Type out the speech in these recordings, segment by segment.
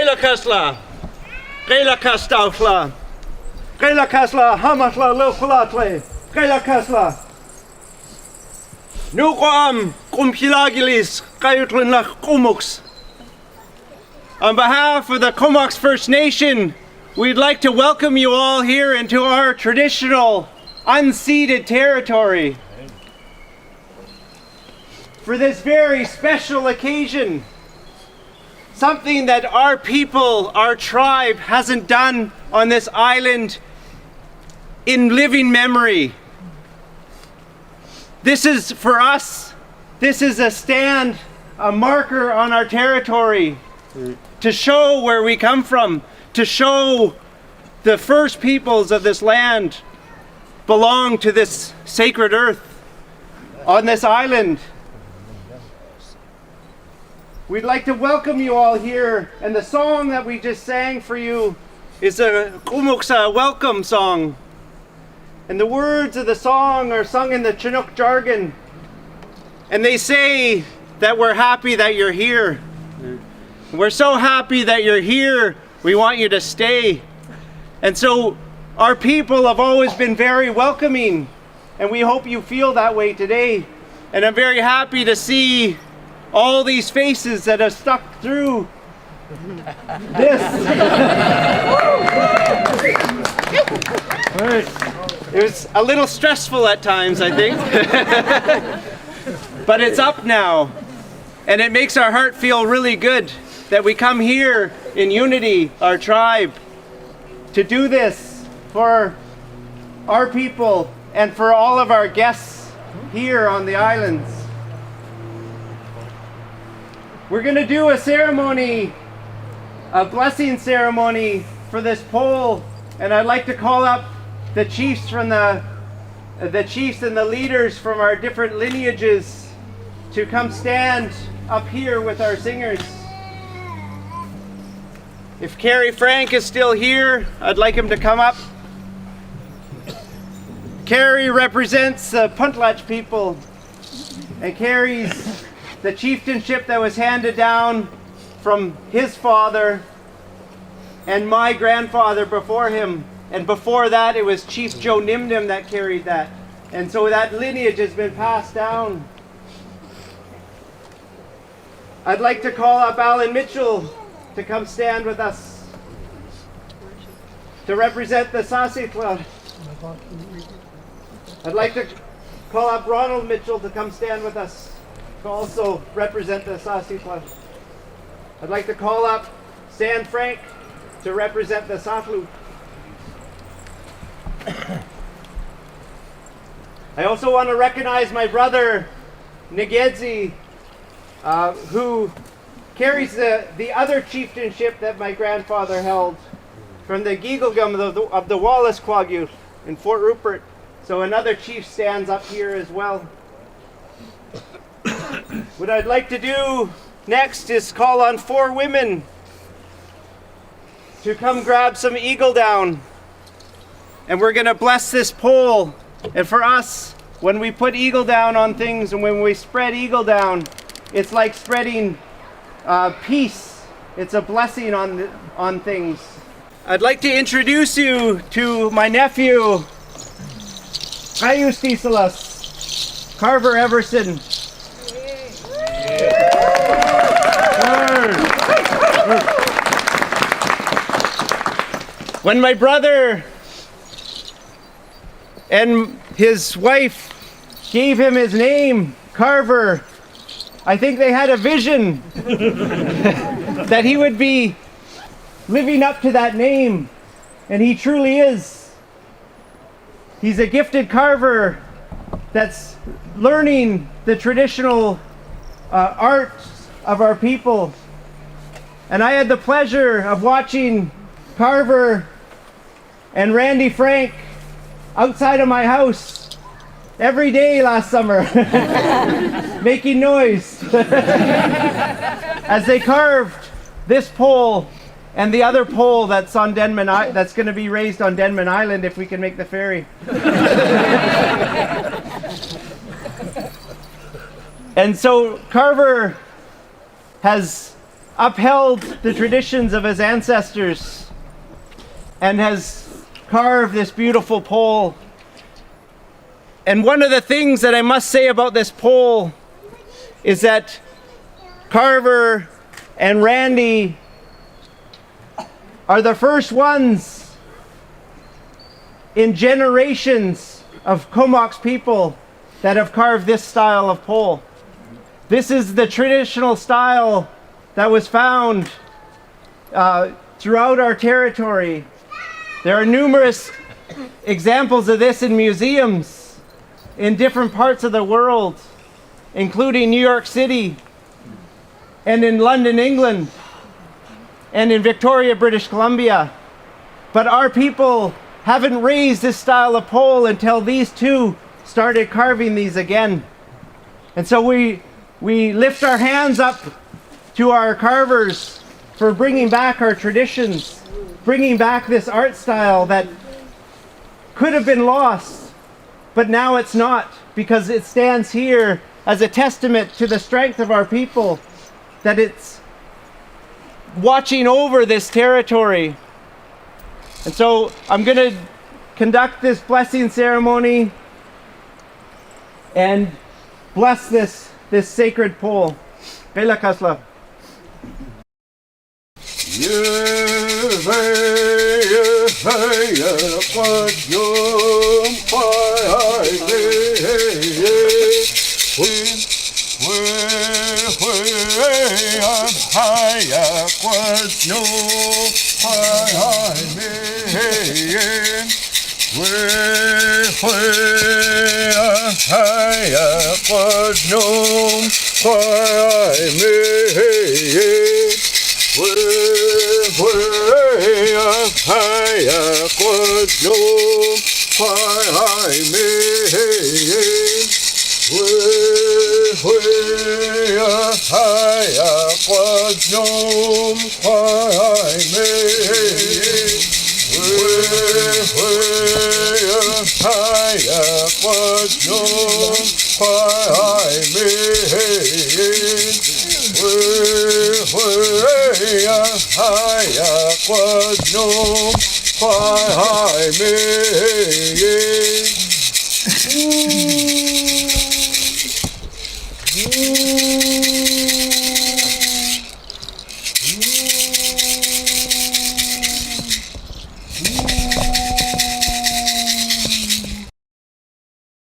Gela Kasla, Gela Kastaufla, Gela Kasla, Hamasla Lochulatle, Gela Kasla. Nuquam Kumpilagilis, Kayutlinlach Kumux. On behalf of the Comox First Nation, we'd like to welcome you all here into our traditional unceded territory. For this very special occasion, something that our people, our tribe, hasn't done on this island in living memory. This is, for us, this is a stand, a marker on our territory to show where we come from, to show the first peoples of this land belong to this sacred earth on this island. We'd like to welcome you all here, and the song that we just sang for you is a Kumuksa welcome song. And the words of the song are sung in the Chinook jargon. And they say that we're happy that you're here. We're so happy that you're here, we want you to stay. And so our people have always been very welcoming, and we hope you feel that way today. And I'm very happy to see all these faces that have stuck through this. It was a little stressful at times, I think. But it's up now, and it makes our heart feel really good that we come here in unity, our tribe, to do this for our people and for all of our guests here on the islands. We're going to do a ceremony, a blessing ceremony for this pole, and I'd like to call up the chiefs from the chiefs and the leaders from our different lineages to come stand up here with our singers. If Carrie Frank is still here, I'd like him to come up. Carrie represents the Puntlatch people, and Carrie's the chieftainship that was handed down from his father and my grandfather before him. And before that, it was Chief Joe Nimnim that carried that. And so that lineage has been passed down. I'd like to call up Alan Mitchell to come stand with us to represent the Sasitla. I'd like to call up Ronald Mitchell to come stand with us to also represent the Sasitla. I'd like to call up Stan Frank to represent the Satlu. I also want to recognize my brother Negedzi, who carries the other chieftainship that my grandfather held from the Giglegum of the Wallace Quagute in Fort Rupert. So another chief stands up here as well. What I'd like to do next is call on 4 women to come grab some eagle down. And we're going to bless this pole. And for us, when we put eagle down on things and when we spread eagle down, it's like spreading peace. It's a blessing on things. I'd like to introduce you to my nephew, Ayustisalas, Carver Everson. When my brother and his wife gave him his name, Carver, I think they had a vision that he would be living up to that name, and he truly is. He's a gifted carver that's learning the traditional arts of our people. And I had the pleasure of watching Carver and Randy Frank outside of my house every day last summer, making noise as they carved this pole and the other pole that's on Denman, that's going to be raised on Denman Island if we can make the ferry. And so Carver has upheld the traditions of his ancestors and has carved this beautiful pole. And one of the things that I must say about this pole is that Carver and Randy are the first ones in generations of Comox people that have carved this style of pole. This is the traditional style that was found throughout our territory. There are numerous examples of this in museums in different parts of the world, including New York City and in London, England, and in Victoria, British Columbia. But our people haven't raised this style of pole until these two started carving these again. And so we lift our hands up to our carvers for bringing back our traditions, bringing back this art style that could have been lost, but now it's not, because it stands here as a testament to the strength of our people, that it's watching over this territory. And so I'm going to conduct this blessing ceremony and bless this sacred pole. Bela Kasla.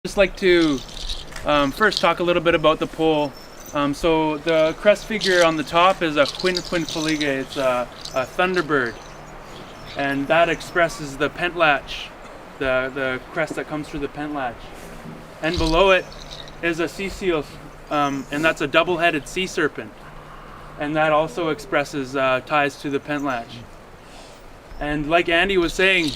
Just like to first talk a little bit about the pole. So the crest figure on the top is a quinquinfoliga. It's a thunderbird, and that expresses the pentlatch, the crest that comes through the pentlatch. And below it is a sea seal, and that's a double-headed sea serpent, and that also expresses ties to the pentlatch. And like Andy was saying,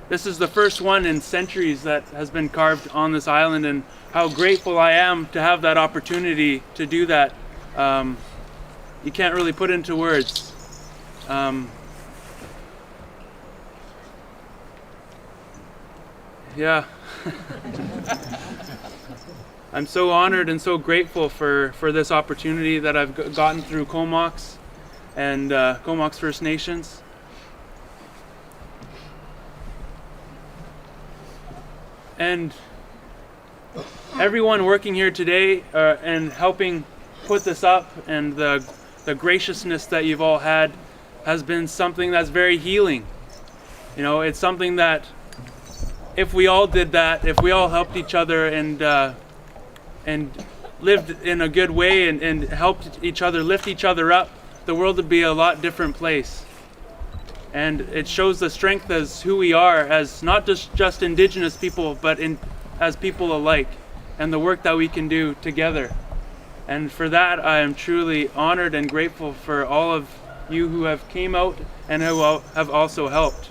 this is the first one in centuries that has been carved on this island, and how grateful I am to have that opportunity to do that. You can't really put into words. Yeah. I'm so honored and so grateful for this opportunity that I've gotten through Comox and Comox First Nations. And everyone working here today and helping put this up, and the graciousness that you've all had has been something that's very healing. You know, it's something that if we all did that, if we all helped each other and lived in a good way and helped each other, lift each other up, the world would be a lot different place. And it shows the strength as who we are, as not just Indigenous people, but as people alike, and the work that we can do together. And for that, I am truly honored and grateful for all of you who have came out and who have also helped.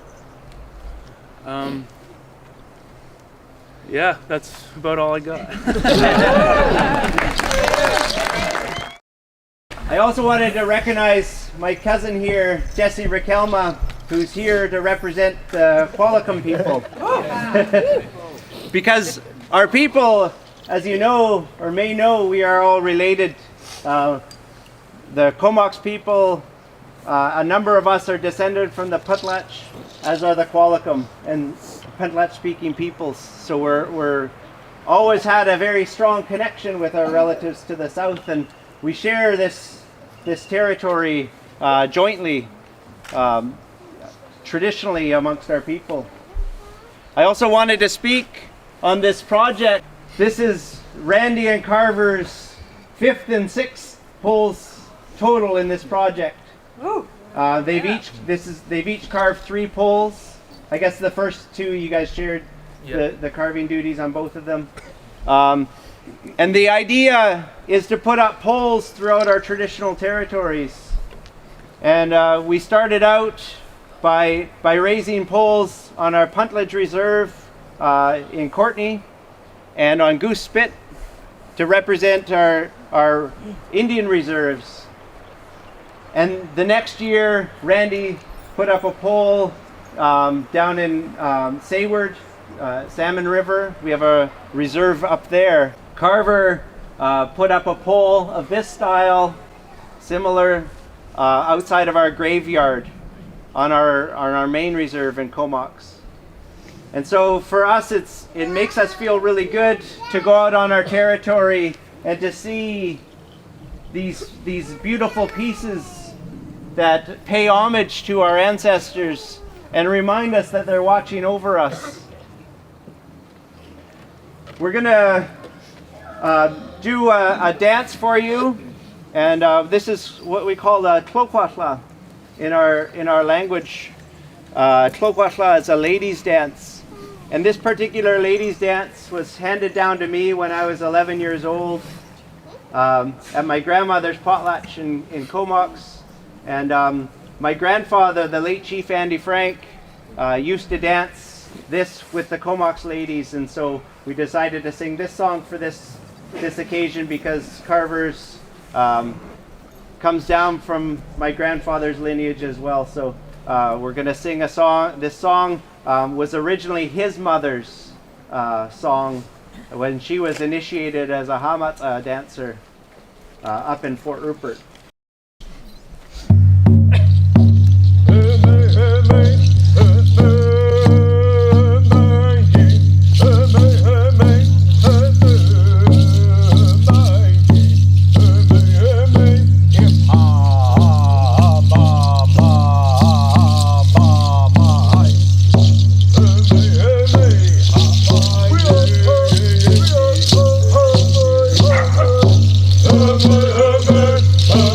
Yeah, that's about all I got. I also wanted to recognize my cousin here, Jesse Raquelma, who's here to represent the Qualicum people. Because our people, as you know or may know, we are all related. the Comox people, a number of us are descended from the Putlach, as are the Qualicum and Putlach speaking peoples. So we're always had a very strong connection with our relatives to the south, and we share this territory jointly, traditionally amongst our people. I also wanted to speak on this project. This is Randy and Carver's 5th and 6th poles total in this project. They've each carved 3 poles. I guess the first 2 you guys shared the carving duties on both of them. And the idea is to put up poles throughout our traditional territories. And we started out by raising poles on our Puntledge Reserve in Courtney and on Goose Spit to represent our Indian reserves. And the next year, Randy put up a pole down in Sayward, Salmon River. We have a reserve up there. Carver put up a pole of this style, similar, outside of our graveyard on our main reserve in Comox. And so for us, it makes us feel really good to go out on our territory and to see these beautiful pieces that pay homage to our ancestors and remind us that they're watching over us. We're gonna do a dance for you, and this is what we call a tlokwashla in our language. Tlokwashla is a ladies' dance, and this particular ladies' dance was handed down to me when I was 11 years old at my grandmother's potlatch in Comox. And my grandfather, the late Chief Andy Frank, used to dance this with the Comox ladies, and so we decided to sing this song for this occasion because Carvers comes down from my grandfather's lineage as well. So we're going to sing a song. This song was originally his mother's song when she was initiated as a Hamat dancer up in Fort Rupert. Hey,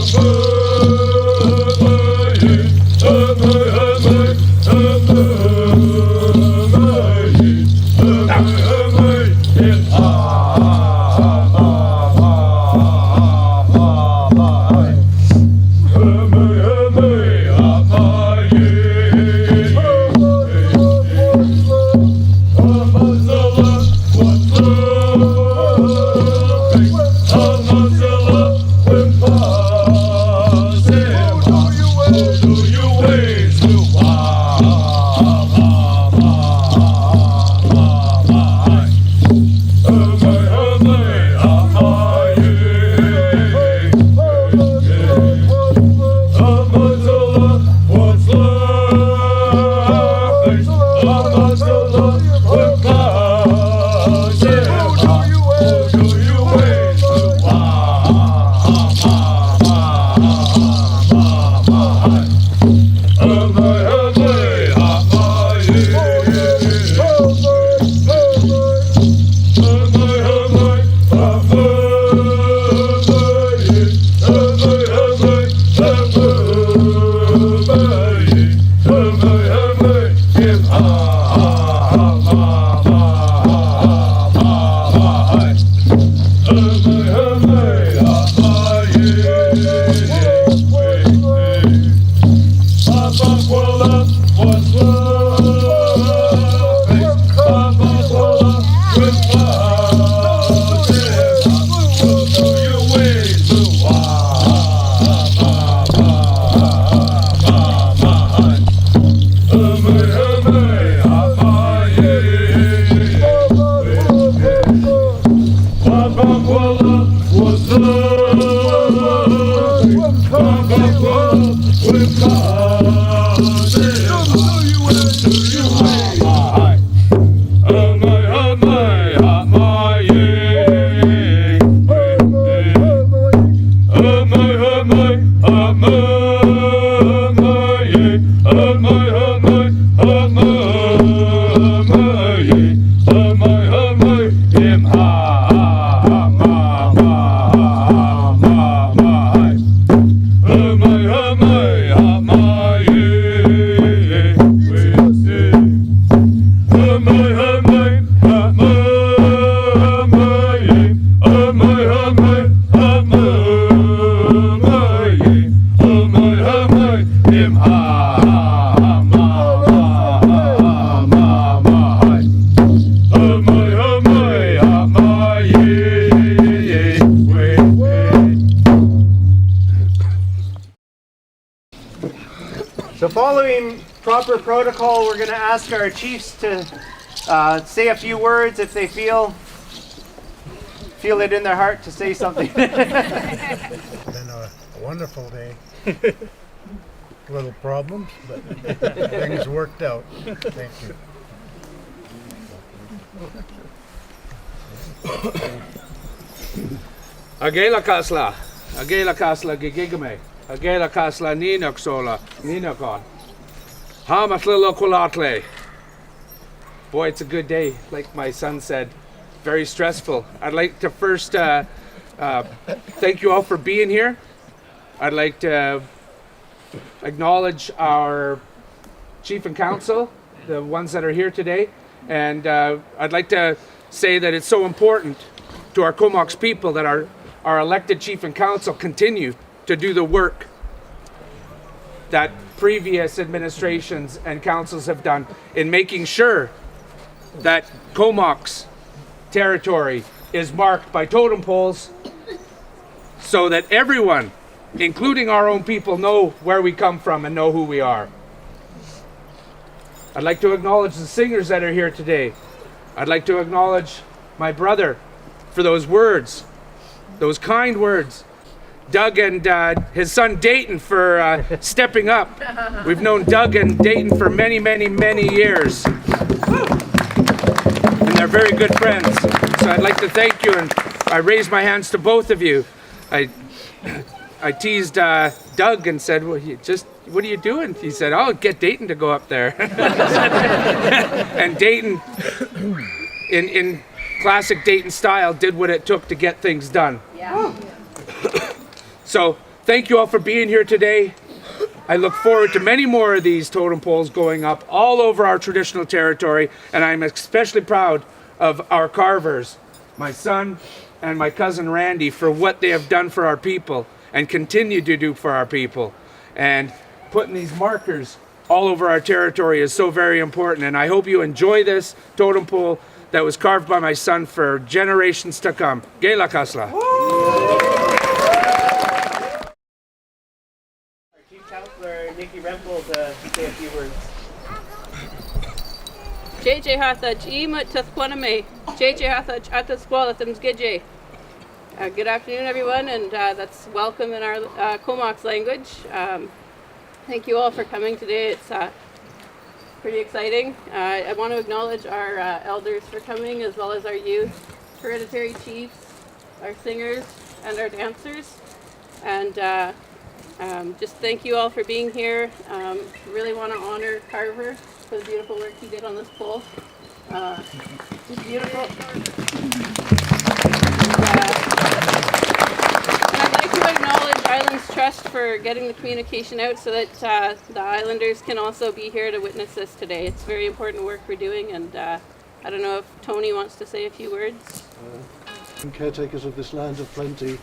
So following proper protocol, we're going to ask our chiefs to say a few words if they feel it in their heart to say something. It's been a wonderful day. Little problems, but things worked out. Thank you. Agela kasla gigigame. Agela kasla ninoksola, ninokon. Hamatlilo kulatle. Boy, it's a good day. Like my son said, very stressful. I'd like to first thank you all for being here. I'd like to acknowledge our chief and council, the ones that are here today. And I'd like to say that it's so important to our Comox people that our elected chief and council continue to do the work that previous administrations and councils have done in making sure that Comox territory is marked by totem poles so that everyone, including our own people, know where we come from and know who we are. I'd like to acknowledge the singers that are here today. I'd like to acknowledge my brother for those words, those kind words. Doug and his son Dayton for stepping up. We've known Doug and Dayton for many, many, many years. And they're very good friends. So I'd like to thank you, and I raise my hands to both of you. I teased Doug and said, well, what are you doing? He said, oh, get Dayton to go up there. And Dayton, in classic Dayton style, did what it took to get things done. Yeah. So thank you all for being here today. I look forward to many more of these totem poles going up all over our traditional territory, and I'm especially proud of our Carvers, my son and my cousin Randy, for what they have done for our people and continue to do for our people. And putting these markers all over our territory is so very important, and I hope you enjoy this totem pole that was carved by my son for generations to come. Gela Kasla. Councillor Nikki Rempel to say a few words. JJ hatha jima tathquaname. JJ hatha chata squalathams gije. Good afternoon, everyone, and that's welcome in our Comox language. Thank you all for coming today. It's pretty exciting. I want to acknowledge our elders for coming, as well as our youth, hereditary chiefs, our singers, and our dancers. And just thank you all for being here. Really want to honor Carver for the beautiful work he did on this pole. Just beautiful. And I'd like to acknowledge Islands Trust for getting the communication out so that the Islanders can also be here to witness this today. It's very important work we're doing, and I don't know if Tony wants to say a few words. Caretakers of this land of plenty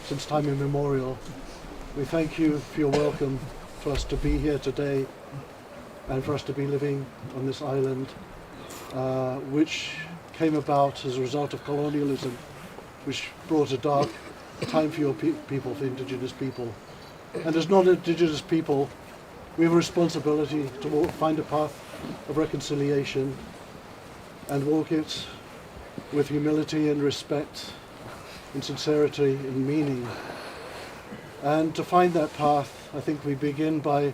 since time immemorial. We thank you for your welcome for us to be here today and for us to be living on this island, which came about as a result of colonialism, which brought a dark time for your people, for Indigenous people. And as non-Indigenous people, we have a responsibility to find a path of reconciliation and walk it with humility and respect and sincerity and meaning. And to find that path, I think we begin by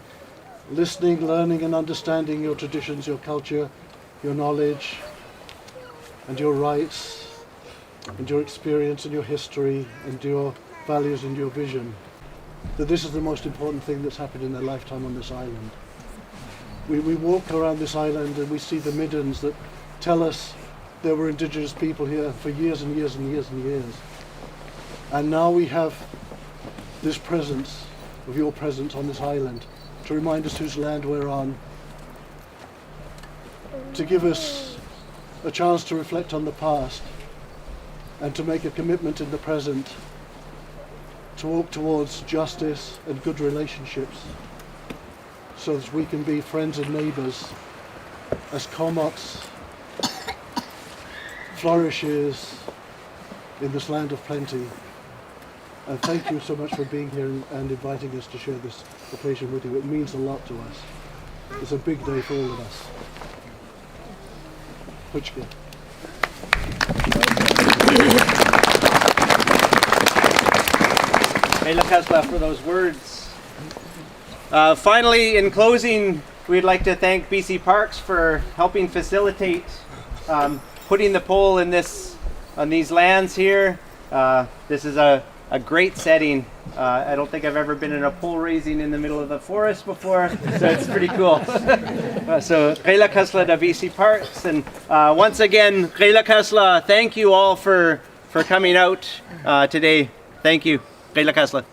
listening, learning and understanding your traditions, your culture, your knowledge and your rights and your experience and your history and your values and your vision. That this is the most important thing that's happened in their lifetime on this island. We walk around this island and we see the middens that tell us there were Indigenous people here for years and years and years and years. And now we have this presence of your presence on this island, to remind us whose land we're on, to give us a chance to reflect on the past and to make a commitment in the present to walk towards justice and good relationships so that we can be friends and neighbours as Comox flourishes in this land of plenty. And thank you so much for being here and inviting us to share this occasion with you. It means a lot to us. It's a big day for all of us. Puchki. Leila Kasla for those words. Finally, in closing, we'd like to thank BC Parks for helping facilitate putting the pole on these lands here. This is a great setting. I don't think I've ever been in a pole raising in the middle of the forest before, so it's pretty cool. So, Leila Kasla da BC Parks, and once again, Leila Kasla, thank you all for coming out today. Thank you. Leila Kasla.